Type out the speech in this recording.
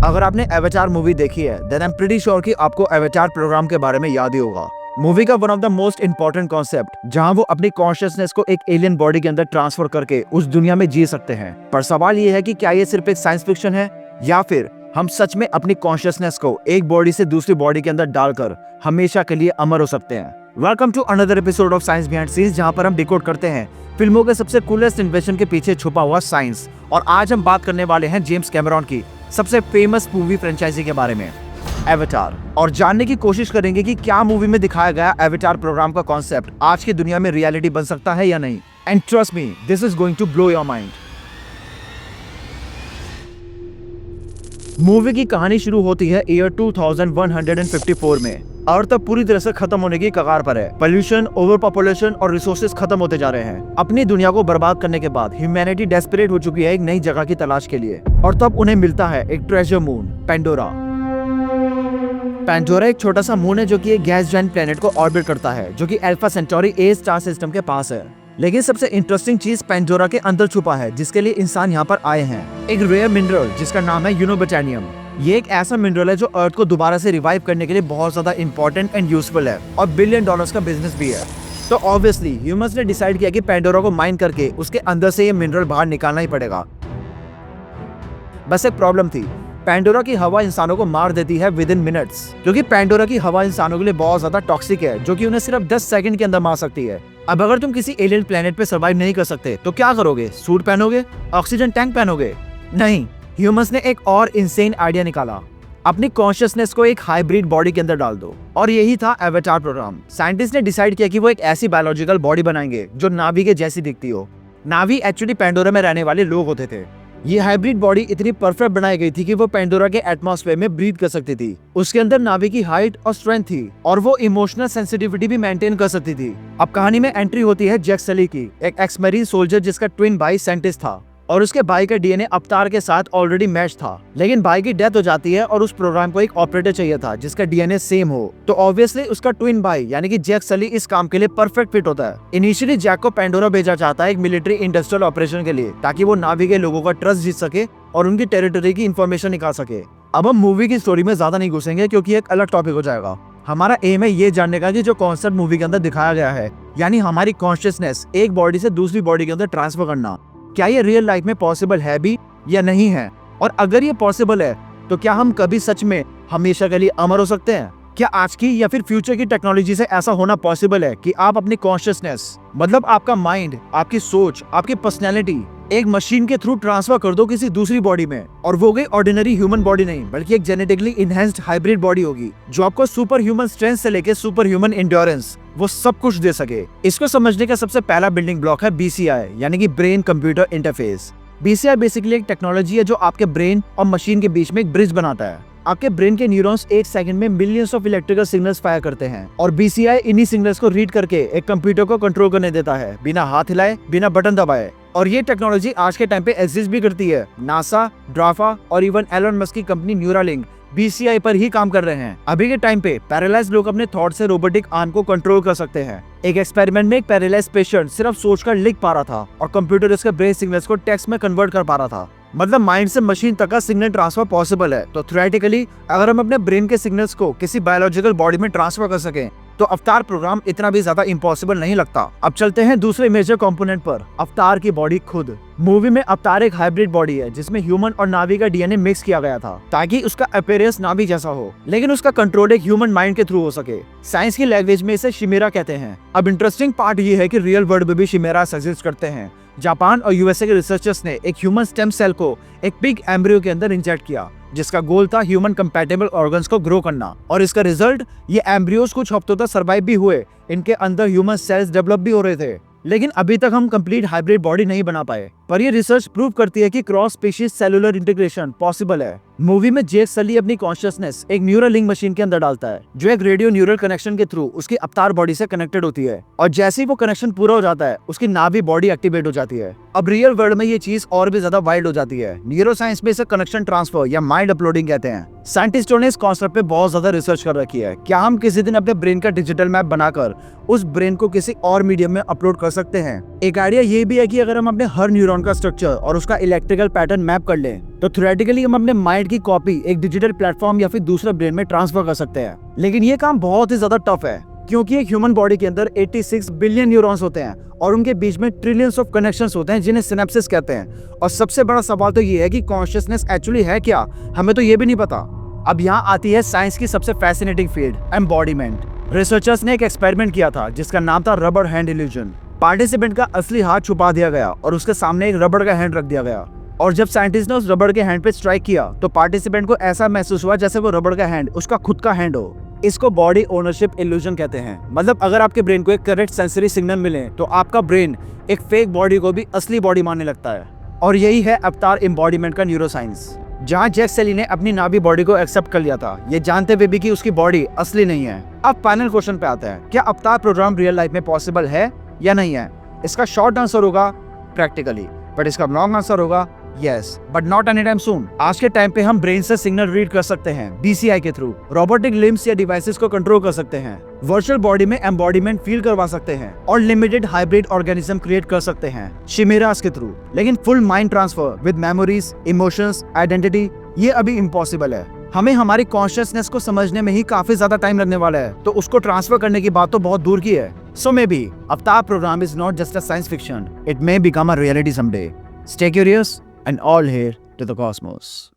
अगर आपने avatar movie देखी है then I am pretty sure कि आपको एवेटार प्रोग्राम के बारे में याद ही होगा। मूवी का one of the most important concept जहां वो अपनी कॉन्शियसनेस को एक एलियन बॉडी के अंदर ट्रांसफर करके उस दुनिया में जी सकते हैं। पर सवाल ये है कि क्या ये सिर्फ एक साइंस फिक्शन है या फिर हम सच में अपनी कॉन्शियसनेस को एक बॉडी से दूसरी बॉडी के अंदर डालकर हमेशा के लिए अमर हो सकते हैं। Welcome to another episode of science behind scenes, जहां पर हम डिकोड करते हैं फिल्मों के सबसे कूलेस्ट इन्वेंशन के पीछे छुपा हुआ साइंस। और आज हम बात करने वाले हैं जेम्स कैमरॉन की सबसे फेमस मूवी फ्रेंचाइजी के बारे में, एवेटार, और जानने की कोशिश करेंगे कि क्या मूवी में दिखाया गया एवेटार प्रोग्राम का कॉन्सेप्ट आज की दुनिया में रियलिटी बन सकता है या नहीं। And trust me, this is going to blow your mind. Movie की कहानी शुरू होती है ईयर 2154 में। अर्थ अब पूरी तरह से खत्म होने की कगार पर है। पोल्यूशन, ओवर पॉपुलेशन और रिसोर्सेज खत्म होते जा रहे हैं। अपनी दुनिया को बर्बाद करने के बाद ह्यूमैनिटी डेस्परेट हो चुकी है एक नई जगह की तलाश के लिए, और तब उन्हें मिलता है एक ट्रेजर मून, पेंडोरा। पेंडोरा एक छोटा सा मून है जो कि एक गैस जाइंट प्लेनेट को ऑर्बिट करता है, जो कि अल्फा सेंटोरी ए स्टार सिस्टम के पास है। लेकिन सबसे इंटरेस्टिंग चीज पेंडोरा के अंदर छुपा है, जिसके लिए इंसान यहाँ पर आए हैं। एक रेयर मिनरल जिसका नाम है यूनोबोटानियम। ये एक ऐसा मिनरल है जो अर्थ को दोबारा से रिवाइव करने के लिए बहुत ज्यादा इंपॉर्टेंट एंड यूजफुल है, और $1 बिलियन का बिजनेस भी है। तो ऑब्वियसली ह्यूमंस ने डिसाइड किया कि पेंडोरा को माइन करके उसके अंदर से ये मिनरल बाहर निकालना ही पड़ेगा। बस एक प्रॉब्लम थी, पेंडोरा की हवा इंसानों को मार देती है विद इन मिनट्स, क्योंकि पेंडोरा की हवा इंसानों के लिए बहुत ज्यादा टॉक्सिक है, जो कि उन्हें सिर्फ 10 सेकंड के अंदर मार सकती है। अब अगर तुम किसी एलियन प्लेनेट पे सर्वाइव नहीं कर सकते तो क्या करोगे? सूट पहनोगे? ऑक्सीजन टैंक पहनोगे? नहीं, ह्यूमंस ने एक और इंसेन आइडिया निकाला, अपनी कॉन्शियसनेस को एक हाइब्रिड बॉडी के अंदर डाल दो। और यही था एवेटार प्रोग्राम। साइंटिस्ट ने डिसाइड किया कि वो एक ऐसी बायोलॉजिकल बॉडी बनाएंगे जो नावी के जैसी दिखती हो। नावी एक्चुअली पेंडोरा में रहने वाले लोग होते थे। ये हाइब्रिड बॉडी इतनी परफेक्ट बनाई गई थी कि वो पेंडोरा के एटमॉस्फेयर में ब्रीथ कर सकती थी। उसके अंदर नावी की हाइट और स्ट्रेंथ थी, और वो इमोशनल सेंसिटिविटी भी मेंटेन कर सकती थी। अब कहानी में एंट्री होती है जैक सली की, एक एक्स मरीन सोल्जर जिसका ट्विन भाई साइंटिस्ट था, और उसके भाई का डीएनए अवतार के साथ ऑलरेडी मैच था। लेकिन भाई की डेथ हो जाती है और उस प्रोग्राम को एक ऑपरेटर चाहिए था जिसका डीएनए सेम हो। तो ऑब्वियसली उसका ट्विन भाई यानी कि जैक सली इस काम के लिए परफेक्ट फिट होता है। इनिशियली जैक को पेंडोरा भेजा जाता है एक मिलिट्री इंडस्ट्रियल ऑपरेशन के लिए, ताकि वो नावी के लोगों का ट्रस्ट जीत सके और उनकी टेरिटरी की इंफॉर्मेशन निकाल सके। अब हम मूवी की स्टोरी में ज्यादा नहीं घुसेंगे क्योंकि एक अलग टॉपिक हो जाएगा। हमारा एम है ये जानने का कि जो कॉन्सेप्ट मूवी के अंदर दिखाया गया है, यानी हमारी कॉन्शियसनेस एक बॉडी से दूसरी बॉडी के अंदर ट्रांसफर करना, क्या ये रियल लाइफ में पॉसिबल है भी या नहीं है? और अगर ये पॉसिबल है तो क्या हम कभी सच में हमेशा के लिए अमर हो सकते हैं? क्या आज की या फिर फ्यूचर की टेक्नोलॉजी से ऐसा होना पॉसिबल है कि आप अपनी कॉन्शियसनेस, मतलब आपका माइंड, आपकी सोच, आपकी पर्सनैलिटी एक मशीन के थ्रू ट्रांसफर कर दो किसी दूसरी बॉडी में, और वो गई ऑर्डिनरी ह्यूमन बॉडी नहीं बल्कि एक जेनेटिकली इनहेंस्ड हाइब्रिड बॉडी होगी, जो आपको सुपर ह्यूमन स्ट्रेंथ से लेके सुपर ह्यूमन एंड्योरेंस वो सब कुछ दे सके। इसको समझने का सबसे पहला बिल्डिंग ब्लॉक है BCI, यानी कि brain computer interface. BCI basically एक टेक्नोलॉजी है जो आपके ब्रेन और मशीन के बीच में एक ब्रिज बनाता है। आपके ब्रेन के न्यूरॉन्स 1 सेकंड में millions of electrical signals fire करते हैं, और BCI इन्हीं सिग्नल्स को रीड करके एक कंप्यूटर को कंट्रोल करने देता है, बिना हाथ हिलाए, बिना बटन दबाए। और ये टेक्नोलॉजी आज के टाइम पे एग्जिस्ट भी करती है। नासा, ड्राफा और इवन एलन मस्क की कंपनी न्यूरालिंक BCI पर ही काम कर रहे हैं। अभी के टाइम पे पैरालाइज्ड लोग अपने थॉट से रोबोटिक आर्म को कंट्रोल कर सकते हैं। एक एक्सपेरिमेंट में एक पैरालाइज्ड पेशेंट सिर्फ सोचकर लिख पा रहा था और कंप्यूटर उसके ब्रेन सिग्नल्स को टेक्स्ट में कन्वर्ट कर पा रहा था। मतलब माइंड से मशीन तक का सिग्नल ट्रांसफर पॉसिबल है। तो थ्योरेटिकली अगर हम अपने ब्रेन के सिग्नल्स को किसी बायोलॉजिकल बॉडी में ट्रांसफर कर सकें तो अवतार प्रोग्राम इतना भी ज्यादा इम्पॉसिबल नहीं लगता। अब चलते हैं दूसरे मेजर कंपोनेंट पर, अवतार की बॉडी खुद। मूवी में अवतार एक हाइब्रिड बॉडी है जिसमें ह्यूमन और नावी का डीएनए मिक्स किया गया था, ताकि उसका अपीयरेंस नावी जैसा हो, लेकिन उसका कंट्रोल एक ह्यूमन माइंड के थ्रू हो सके। साइंस की लैंग्वेज में इसे शिमेरा कहते हैं। अब इंटरेस्टिंग पार्ट ये है कि रियल वर्ल्ड में भी शिमेरा एग्जिस्ट करते हैं। जापान और यूएसए के रिसर्चर्स ने एक ह्यूमन स्टेम सेल को एक पिग एम्ब्रियो के अंदर इंजेक्ट किया, जिसका गोल था ह्यूमन कंपैटिबल ऑर्गन्स को ग्रो करना। और इसका रिजल्ट, ये एम्ब्रियोस कुछ हफ्तों तक सर्वाइव भी हुए, इनके अंदर ह्यूमन सेल्स डेवलप भी हो रहे थे। लेकिन अभी तक हम कंप्लीट हाइब्रिड बॉडी नहीं बना पाए, पर ये रिसर्च प्रूव करती है कि cross species cellular integration possible है। मूवी में जैक सली अपनी कॉन्शियसनेस एक न्यूरल लिंक मशीन के अंदर डालता है, जो एक रेडियो न्यूरल कनेक्शन के थ्रू उसकी अवतार बॉडी से कनेक्टेड होती है, और जैसे ही वो कनेक्शन पूरा हो जाता है उसकी नावी बॉडी एक्टिवेट हो जाती है। अब रियल वर्ल्ड में ये चीज और भी ज्यादा वाइल्ड हो जाती है। न्यूरो साइंस में इसे कनेक्शन ट्रांसफर या माइंड अपलोडिंग कहते हैं। साइंटिस्टों ने इस कॉन्सेप्ट पे बहुत ज्यादा रिसर्च कर रखी है। क्या हम किसी दिन अपने ब्रेन का डिजिटल मैप बनाकर उस ब्रेन को किसी और मीडियम में अपलोड कर सकते हैं? एक आइडिया ये भी है कि अगर हम अपने हर न्यूरॉन का स्ट्रक्चर और उसका इलेक्ट्रिकल पैटर्न मैप कर लें तो थ्योरेटिकली हम अपने माइंड की कॉपी एक डिजिटल प्लेटफॉर्म या फिर दूसरे ब्रेन में ट्रांसफर कर सकते हैं, लेकिन ये काम बहुत ही ज्यादा टफ है क्योंकि एक ह्यूमन बॉडी के अंदर 86 बिलियन न्यूरॉन्स होते हैं और उनके बीच में ट्रिलियंस ऑफ कनेक्शंस होते हैं जिन्हें सिनेप्सिस कहते हैं। और सबसे बड़ा सवाल तो ये है कि कॉन्शियसनेस एक्चुअली है क्या, हमें तो ये भी नहीं पता। अब यहाँ आती है साइंस की सबसे फैसिनेटिंग फील्ड, एम्बॉडीमेंट। रिसर्चर्स ने एक एक्सपेरिमेंट किया था जिसका नाम था रबर हैंड इल्यूजन। पार्टिसिपेंट का असली हाथ छुपा दिया गया और उसके सामने एक रबड़ का हैंड रख दिया गया, और जब साइंटिस्ट ने उस रबड़ के हैंड पे स्ट्राइक किया तो पार्टिसिपेंट को ऐसा महसूस हुआ जैसे वो रबड़ का हैंड उसका खुद का हैंड हो। इसको बॉडी ओनरशिप इल्यूजन कहते हैं। मतलब अगर आपके ब्रेन को एक करेक्ट सेंसरी सिग्नल मिले तो आपका ब्रेन एक फेक बॉडी को भी असली बॉडी मानने लगता है। और यही है अवतार एम्बॉडीमेंट का न्यूरोसाइंस, जहाँ जैक सेली ने अपनी नाभी बॉडी को एक्सेप्ट कर लिया था, ये जानते हुए भी कि उसकी बॉडी असली नहीं है। अब फाइनल क्वेश्चन पे आता है, क्या अवतार प्रोग्राम रियल लाइफ में पॉसिबल है या नहीं है? इसका शॉर्ट आंसर होगा प्रैक्टिकली, बट इसका लॉन्ग आंसर होगा yes, but not any time soon. आज के टाइम पे हम ब्रेन से सिग्नल रीड कर सकते हैं BCI के थ्रू, रोबोटिक लिम्स या डिवाइसेस को कंट्रोल कर सकते हैं, वर्चुअल बॉडी में एम्बॉडीमेंट फील करवा सकते हैं और लिमिटेड हाइब्रिड ऑर्गेनिज्म क्रिएट कर सकते हैं चिमेरास के थ्रू। लेकिन full mind transfer with memories, emotions, identity, ये अभी इम्पॉसिबल है। हमें हमारी कॉन्शियसनेस को समझने में ही काफी ज्यादा टाइम लगने वाला है, तो उसको ट्रांसफर करने की बात तो बहुत दूर की है। So maybe Avatar program is not just a science fiction, it may become a reality someday. Stay curious and all hail to the cosmos.